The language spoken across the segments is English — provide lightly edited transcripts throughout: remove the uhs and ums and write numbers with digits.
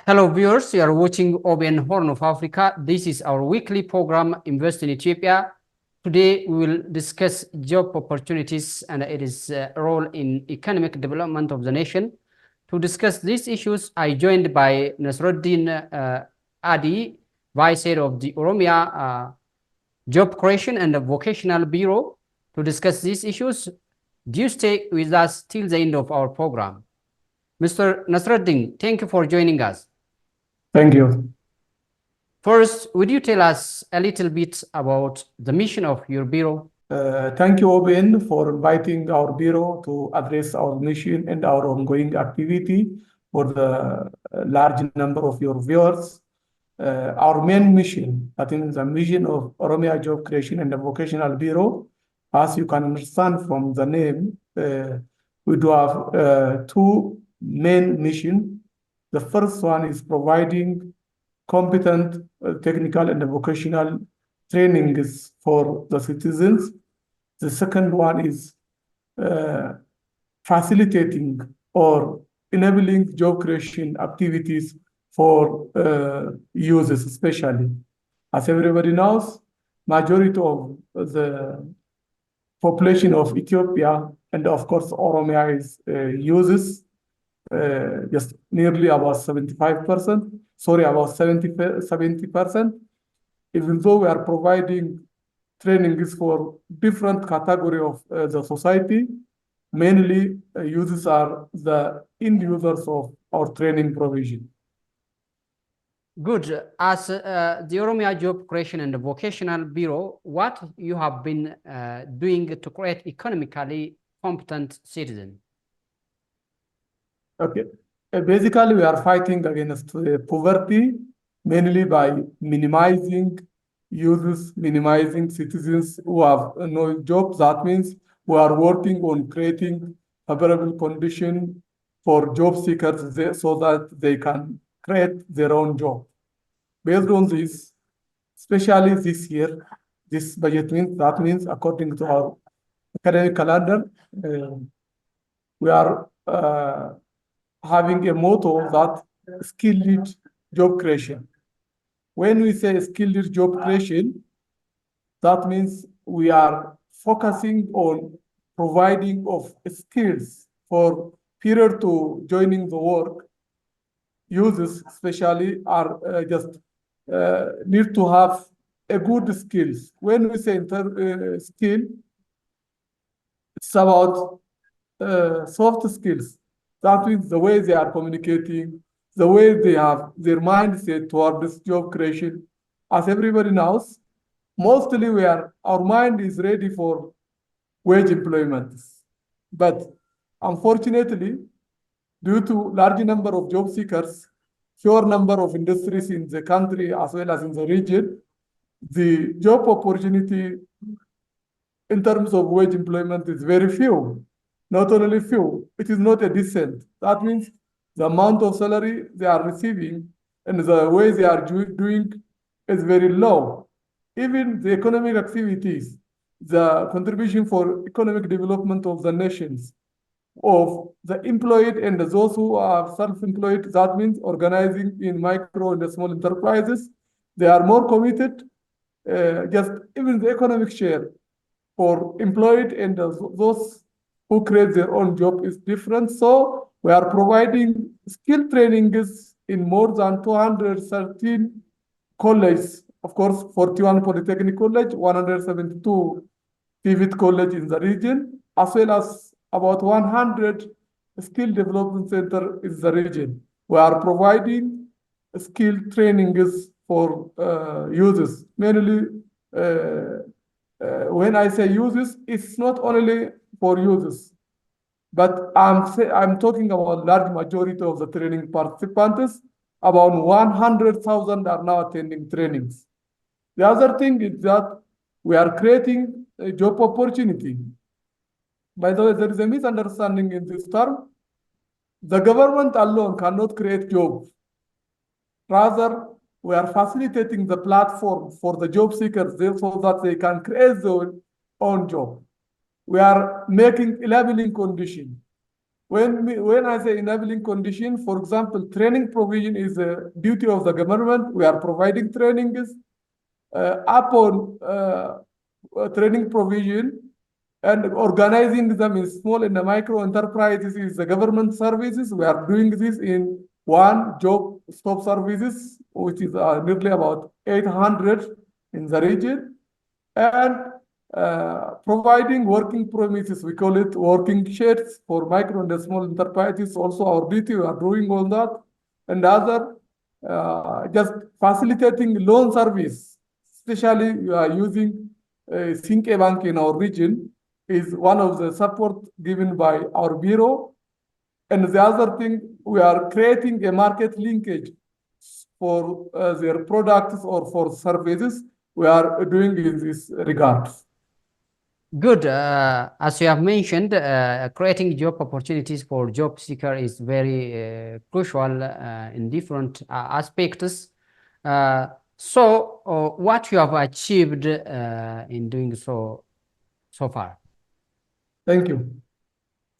Hello viewers, you are watching OBN Horn of Africa. This is our weekly program, Invest in Ethiopia. Today we will discuss job opportunities and its role in economic development of the nation. To discuss these issues, I joined by Nasredin Kadi, Vice Head of the Oromia Job Creation and the Vocational Bureau. To discuss these issues, do stay with us till the end of our program. Mr. Nasredin, thank you for joining us. Thank you. First, would you tell us a little bit about the mission of your bureau? Thank you, OBN, for inviting our bureau to address our mission and our ongoing activity for the large number of your viewers. Our main mission, I think, is the mission of Oromia Job Creation and the Vocational Bureau. As you can understand from the name, we do have two main missions. The first one is providing competent technical and vocational trainings for the citizens. The second one is facilitating or enabling job creation activities for users, especially. As everybody knows, majority of the population of Ethiopia and of course Oromia is uses just nearly about 75%, about 70%. Even though we are providing trainings for different category of the society, mainly users are the end users of our training provision. Good. As the Oromia Job Creation and the Vocational Bureau, what you have been doing to create economically competent citizens? Okay. Basically, we are fighting against poverty, mainly by minimizing users, minimizing citizens who have no jobs. That means we are working on creating favorable conditions for job seekers so that they can create their own job. Based on this, especially this year, this budget means according to our academic calendar, we are having a motto that skill-led job creation. When we say skill-led job creation, that means we are focusing on providing of skills for period to joining the work. Users especially are just need to have a good skills. When we say skill, it's about soft skills. That means the way they are communicating, the way they have their mindset toward this job creation. As everybody knows, mostly our mind is ready for wage employment. But unfortunately, due to large number of job seekers, fewer number of industries in the country as well as in the region, the job opportunity in terms of wage employment is very few. Not only few, it is not a decent. That means the amount of salary they are receiving and the way they are doing is very low. Even the economic activities, the contribution for economic development of the nations, of the employed and those who are self-employed, that means organizing in micro and small enterprises, they are more committed. Just even the economic share for employed and those who create their own job is different. So we are providing skill trainings in more than 213 colleges. Of course, 41 Polytechnic College, 172 PVT College in the region, as well as about 100 skill development center in the region. We are providing skill trainings for users. Mainly, when I say users, it's not only for users, but I'm talking about large majority of the training participants. About 100,000 are now attending trainings. The other thing is that we are creating a job opportunity. By the way, there is a misunderstanding in this term. The government alone cannot create jobs. Rather, we are facilitating the platform for the job seekers so that they can create their own job. We are making enabling conditions. when I say enabling condition, for example, training provision is a duty of the government. We are providing trainings upon training provision and organizing them in small and micro enterprises is the government services. We are doing this in one job stop services, which is nearly about 800 in the region, and providing working premises. We call it working sheds for micro and small enterprises. Also, our duty, we are doing all that, and other just facilitating loan service, especially we are using Think Bank in our region is one of the support given by our bureau. And the other thing, we are creating a market linkage for their products or for services. We are doing in this regard. Good. As you have mentioned, creating job opportunities for job seeker is very crucial in different aspects. So, what you have achieved in doing so far? Thank you.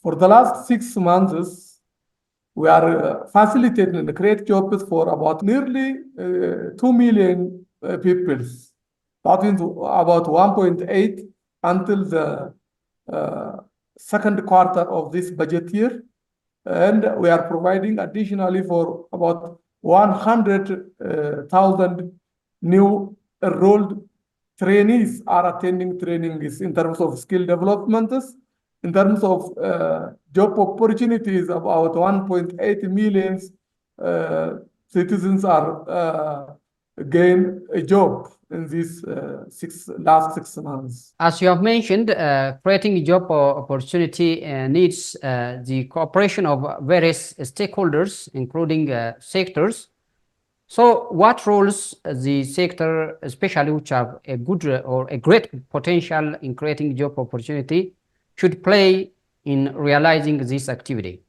For the last 6 months, we are facilitating and create jobs for about nearly 2 million people. That means about 1.8 until the second quarter of this budget year. And we are providing additionally for about 100,000 new enrolled trainees are attending trainings in terms of skill development. In terms of job opportunities, about 1.8 million citizens are gain a job in these last 6 months. As you have mentioned, creating job opportunity needs the cooperation of various stakeholders, including sectors. So what roles the sector, especially which have a good or a great potential in creating job opportunity, should play in realizing this activity?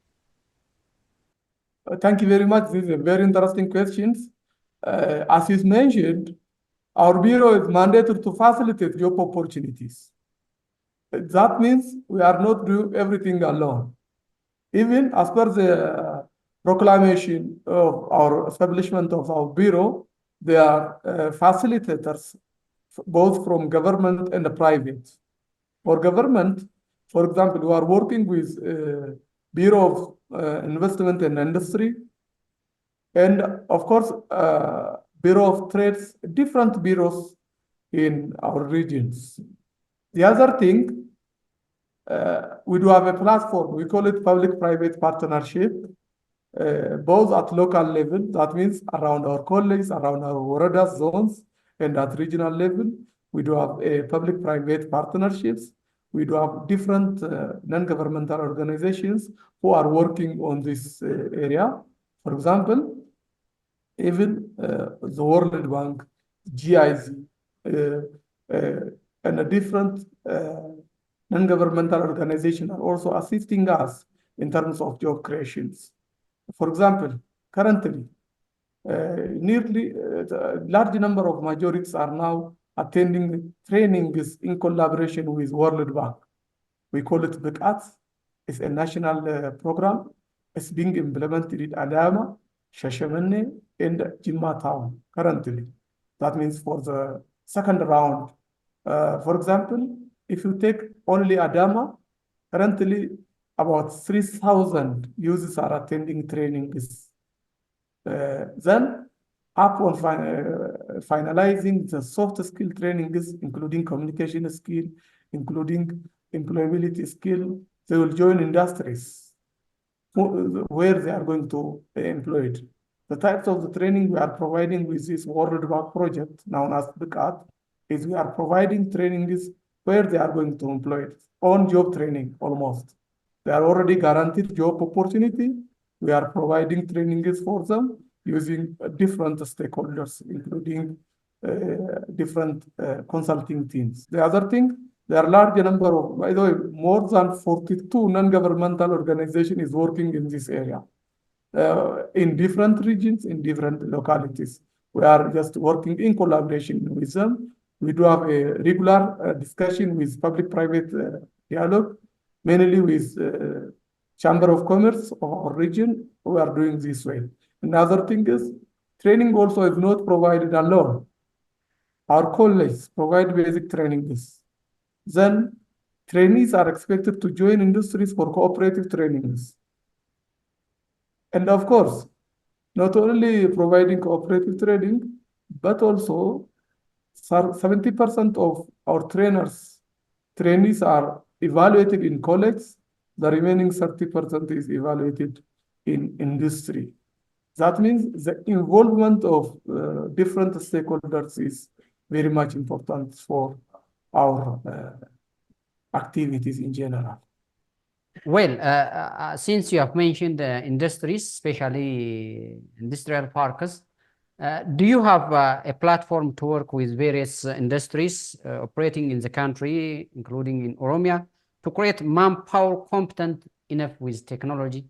Thank you very much. These are very interesting questions. As is mentioned, our bureau is mandated to facilitate job opportunities. That means we are not doing everything alone. Even as per the proclamation of our establishment of our bureau, there are facilitators, both from government and the private. For government, for example, we are working with Bureau of Investment and Industry, and of course, Bureau of Trades, different bureaus in our regions. The other thing, we do have a platform, we call it public-private partnership, both at local level, that means around our colleagues, around our Warada zones, and at regional level, we do have public-private partnerships. We do have different non-governmental organizations who are working on this area. For example, even the World Bank, GIZ, and a different non-governmental organizations are also assisting us in terms of job creations. For example, currently, nearly a large number of majorities are now attending trainings in collaboration with World Bank. We call it BICAT. It's a national program. It's being implemented in Adama, Shashamane, and Jimma town currently. That means for the second round. For example, if you take only Adama, currently about 3,000 users are attending trainings. Then, upon finalizing the soft skill trainings, including communication skill, including employability skill, they will join industries where they are going to be employed. The types of the training we are providing with this World Bank project, known as BICAT, is we are providing trainings where they are going to employ it, on job training almost. They are already guaranteed job opportunity. We are providing trainings for them using different stakeholders, including different consulting teams. The other thing, there are a large number of, by the way, more than 42 non-governmental organizations is working in this area, in different regions, in different localities. We are just working in collaboration with them. We do have a regular discussion with public-private dialogue, mainly with Chamber of Commerce or region, we are doing this way. Another thing is, training also is not provided alone. Our colleges provide basic trainings. Then trainees are expected to join industries for cooperative trainings. And of course, not only providing cooperative training, but also 70% of our trainees are evaluated in college. The remaining 30% is evaluated in industry. That means the involvement of different stakeholders is very much important for our activities in general. Well, since you have mentioned industries, especially industrial parks, do you have a platform to work with various industries operating in the country, including in Oromia, to create manpower competent enough with technology?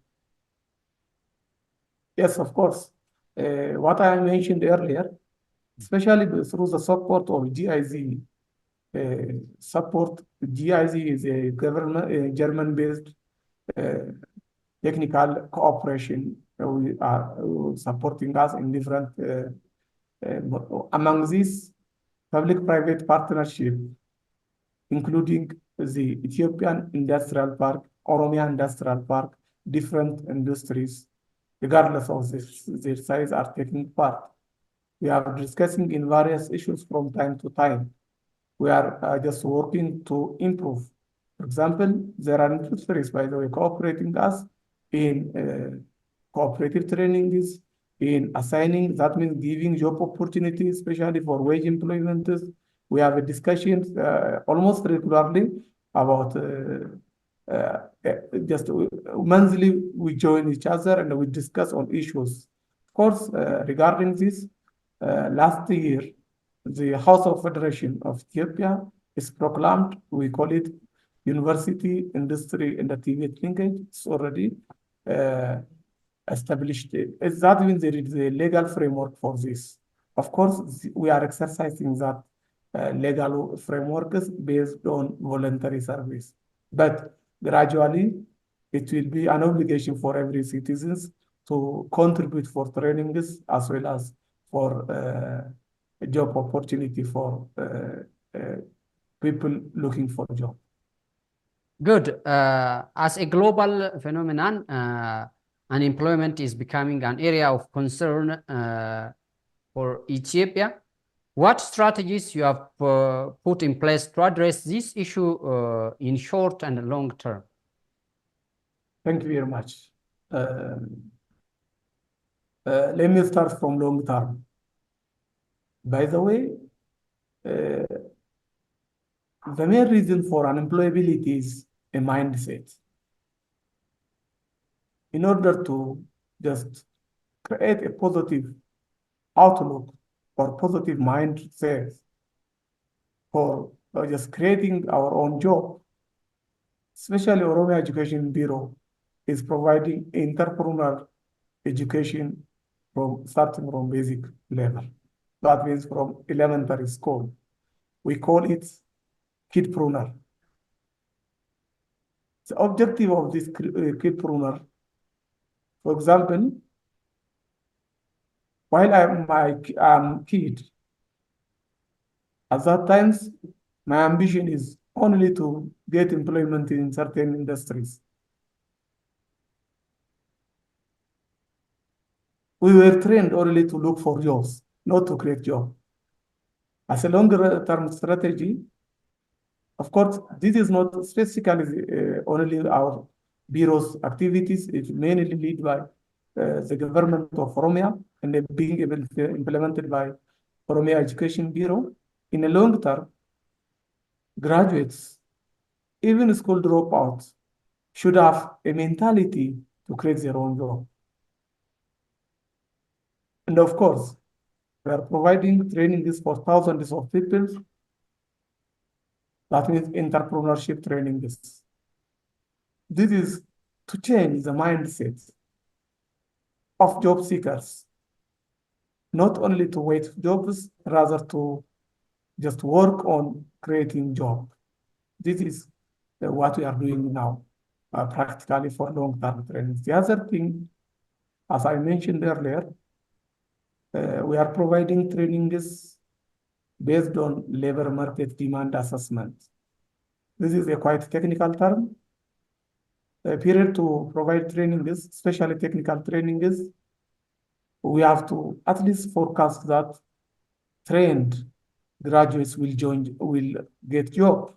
Yes, of course. What I mentioned earlier, especially through the support of GIZ, GIZ is a government, German-based technical cooperation. We are supporting us in different, among these public-private partnership, including the Ethiopian Industrial Park, Oromia Industrial Park, different industries, regardless of their size, are taking part. We are discussing in various issues from time to time. We are just working to improve. For example, there are industries, by the way, cooperating us in cooperative trainings, in assigning, that means giving job opportunities, especially for wage employment. We have a discussion almost regularly about just monthly we join each other and we discuss on issues. Of course, regarding this, last year, the House of Federation of Ethiopia is proclaimed, we call it University, Industry, and Activity Linkage. It's already established. That means there is a legal framework for this. Of course, we are exercising that legal frameworks based on voluntary service. But gradually, it will be an obligation for every citizen to contribute for trainings as well as for job opportunity for people looking for a job. Good. As a global phenomenon, unemployment is becoming an area of concern for Ethiopia. What strategies you have put in place to address this issue in short and long term? Thank you very much. Let me start from long term. By the way, the main reason for unemployability is a mindset. In order to just create a positive outlook or positive mindset for just creating our own job, especially Oromia Education Bureau is providing entrepreneurial education starting from basic level. That means from elementary school. We call it kidpreneur. The objective of this kidpreneur, for example, while I'm kid, at that times, my ambition is only to get employment in certain industries. We were trained only to look for jobs, not to create jobs. As a longer term strategy, of course, this is not specifically only our bureau's activities. It's mainly led by the government of Oromia and being implemented by Oromia Education Bureau. In a long term, graduates, even school dropouts, should have a mentality to create their own job. And of course, we are providing trainings for thousands of people. That means entrepreneurship trainings. This is to change the mindset of job seekers, not only to wait for jobs, rather to just work on creating jobs. This is what we are doing now. practically for long-term trainings. The other thing, as I mentioned earlier, we are providing trainings based on labor market demand assessment. This is a quite technical term. A period to provide trainings, especially technical trainings, we have to at least forecast that trained graduates will get job,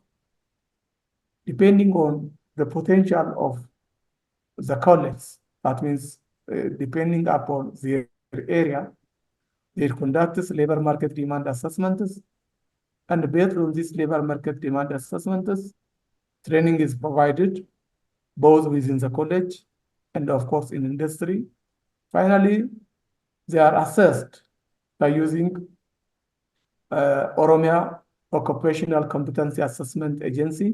depending on the potential of the college. That means depending upon their area, they conduct labor market demand assessments, and based on this labor market demand assessments, training is provided both within the college and of course in industry. Finally, they are assessed by using Oromia Occupational Competency Assessment Agency,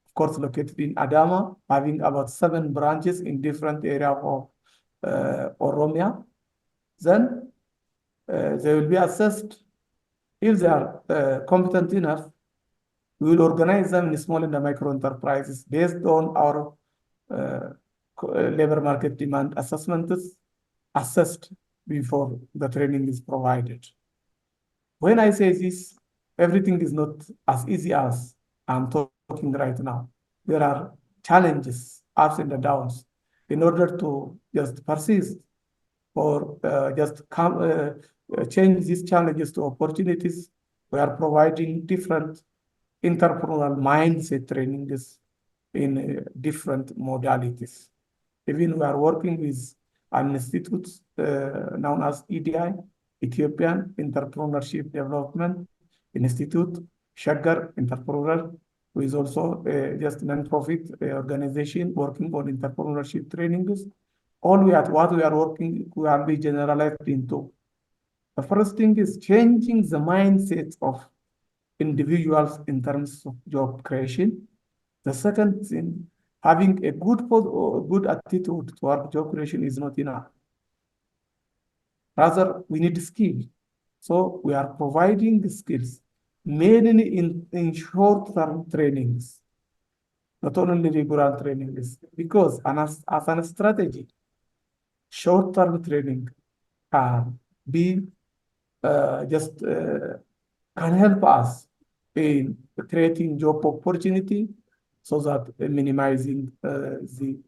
of course located in Adama, having about 7 branches in different areas of Oromia. Then they will be assessed. If they are competent enough, we will organize them in small and micro enterprises based on our labor market demand assessments assessed before the training is provided. When I say this, everything is not as easy as I'm talking right now. There are challenges, ups and downs, in order to just persist or just change these challenges to opportunities. We are providing different entrepreneurial mindset trainings in different modalities. Even we are working with an institute known as EDI, Ethiopian Entrepreneurship Development Institute, Shaggar Entrepreneur, who is also just a non-profit organization working on entrepreneurship trainings. What we are working can be generalized into. The first thing is changing the mindset of individuals in terms of job creation. The second thing, having a good attitude toward job creation is not enough. Rather, we need skill. So we are providing skills, mainly in short-term trainings, not only regular trainings, because as a strategy, short-term training can be can help us in creating job opportunity so that minimizing the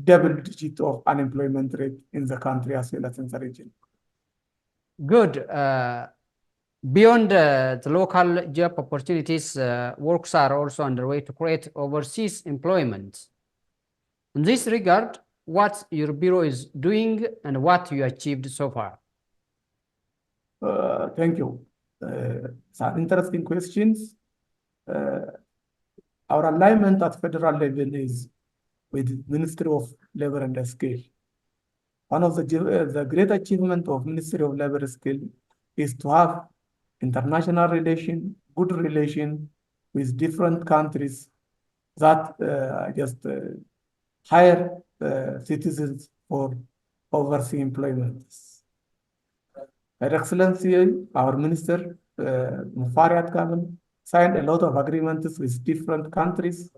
double digit of unemployment rate in the country as well as in the region. Good. Beyond the local job opportunities, works are also underway to create overseas employment. In this regard, what your bureau is doing and what you achieved so far? Thank you. Some interesting questions. Our alignment at federal level is with Ministry of Labor and Skill. One of the great achievement of Ministry of Labor and Skill is to have international relation, good relation with different countries that hire citizens for overseas employment. Her Excellency, our Minister, Mufariat Kamel, signed a lot of agreements with different countries,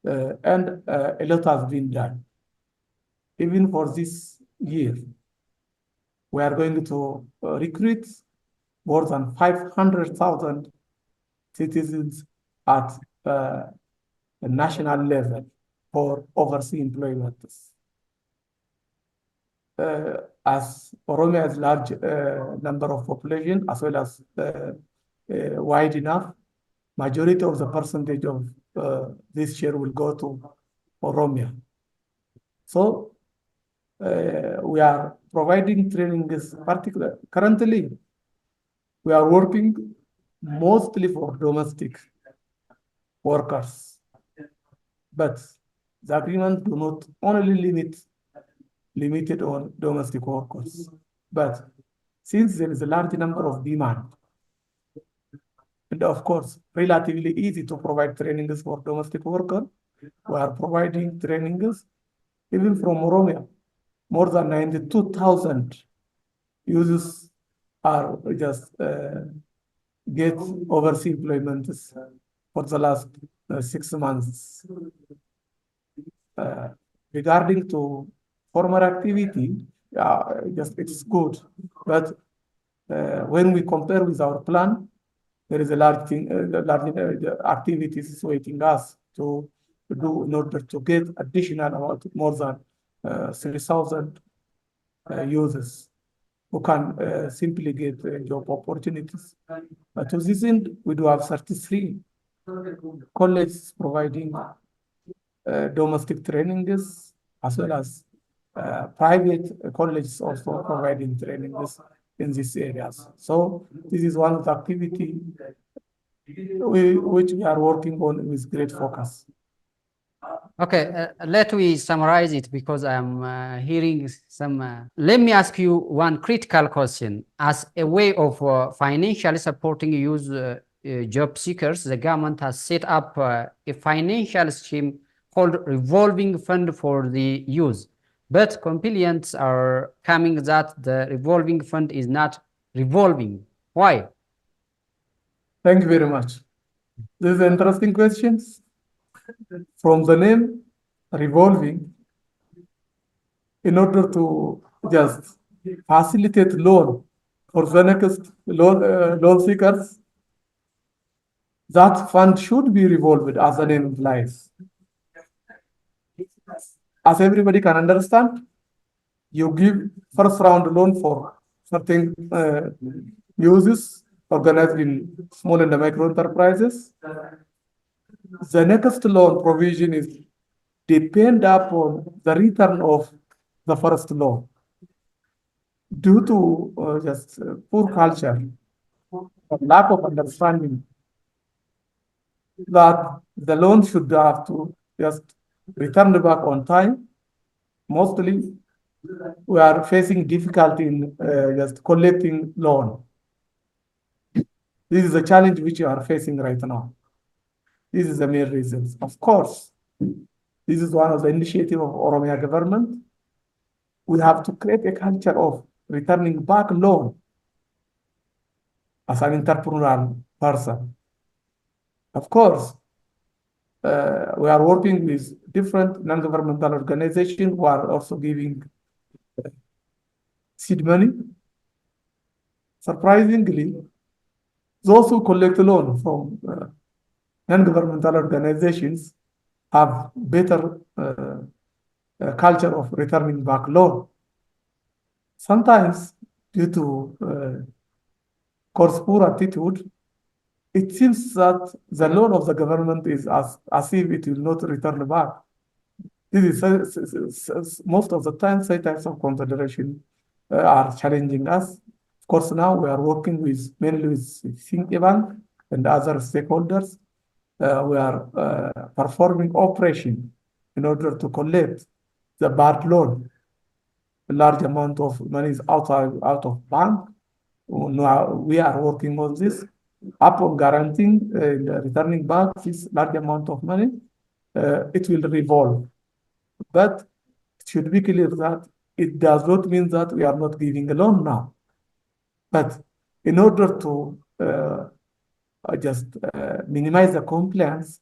and a lot has been done. Even for this year, we are going to recruit more than 500,000 citizens at the national level for overseas employment. As Oromia has large number of population as well as wide enough, majority of the percentage of this share will go to Oromia. So we are providing training is particular. Currently, we are working mostly for domestic workers, but the agreement do not only limited on domestic workers, but since there is a large number of demand, and of course, relatively easy to provide trainings for domestic workers, we are providing trainings even from Oromia. More than 92,000 users are just get overseas employment for the last 6 months. regarding to former activity, just it's good, but when we compare with our plan, there is a large thing, large activities waiting us to do in order to get additional amount more than 3,000 users who can simply get job opportunities. But to this end, we do have 33 colleges providing domestic trainings, as well as private colleges also providing trainings in these areas. So this is one of the activity which we are working on with great focus. Okay, let me summarize it because I'm hearing some. Let me ask you one critical question. As a way of financially supporting youth job seekers, the government has set up a financial scheme called revolving fund for the youth. But complaints are coming that the revolving fund is not revolving. Why? Thank you very much. These are interesting questions. From the name, revolving, in order to just facilitate loan for the next loan seekers, that fund should be revolved, as the name implies. As everybody can understand, you give first round loan for certain uses organized in small and micro enterprises. The next loan provision is depend upon the return of the first loan. Due to just poor culture, lack of understanding that the loan should have to just return back on time, mostly we are facing difficulty in just collecting loan. This is a challenge which we are facing right now. This is the main reasons. Of course, this is one of the initiatives of Oromia government. We have to create a culture of returning back loan as an entrepreneurial person. Of course, we are working with different non-governmental organizations who are also giving seed money. Surprisingly, those who collect loan from non-governmental organizations have better culture of returning back loan. Sometimes, due to course poor attitude, it seems that the loan of the government is as if it will not return back. This is most of the time, such types of consideration are challenging us. Of course, now we are working mainly with Think Bank and other stakeholders. We are performing operation in order to collect the bad loan. A large amount of money is out of bank. Now we are working on this. Upon guaranteeing returning back this large amount of money, it will revolve. But it should be clear that it does not mean that we are not giving a loan now. But in order to just minimize the compliance,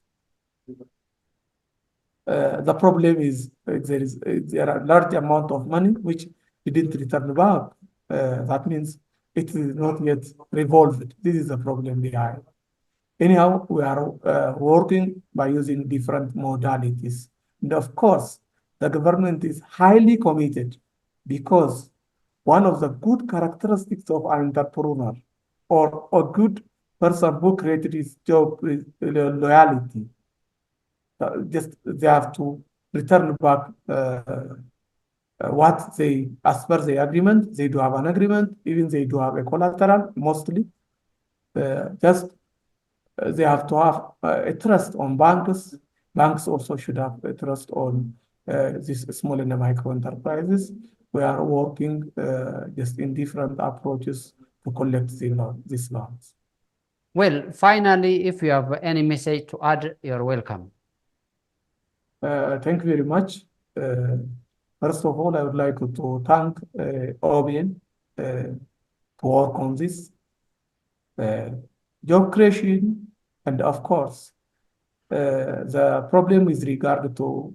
the problem is there are large amount of money which didn't return back. That means it is not yet revolved. This is the problem behind. Anyhow, we are working by using different modalities. And of course, the government is highly committed because one of the good characteristics of an entrepreneur or a good person who created his job is loyalty. Just they have to return back what they, as per the agreement, they do have an agreement, even they do have a collateral, mostly. Just they have to have a trust on banks. Banks also should have a trust on these small and micro enterprises. We are working just in different approaches to collect these loans. Well, finally, if you have any message to add, you're welcome. Thank you very much. First of all, I would like to thank OBN to work on this job creation, and of course, the problem with regard to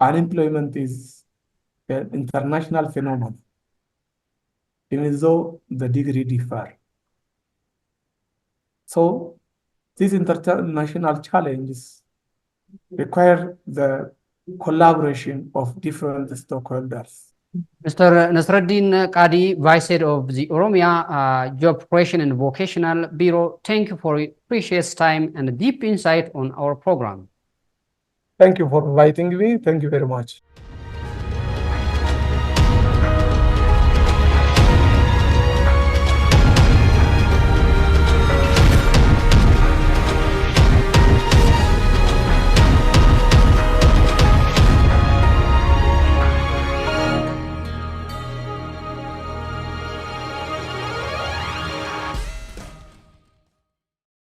unemployment is an international phenomenon, even though the degree differ. So these international challenges require the collaboration of different stakeholders. Mr. Nasredin Kadi, Vice Head of the Oromia Job Creation and Vocational Bureau, thank you for your precious time and deep insight on our program. Thank you for inviting me. Thank you very much.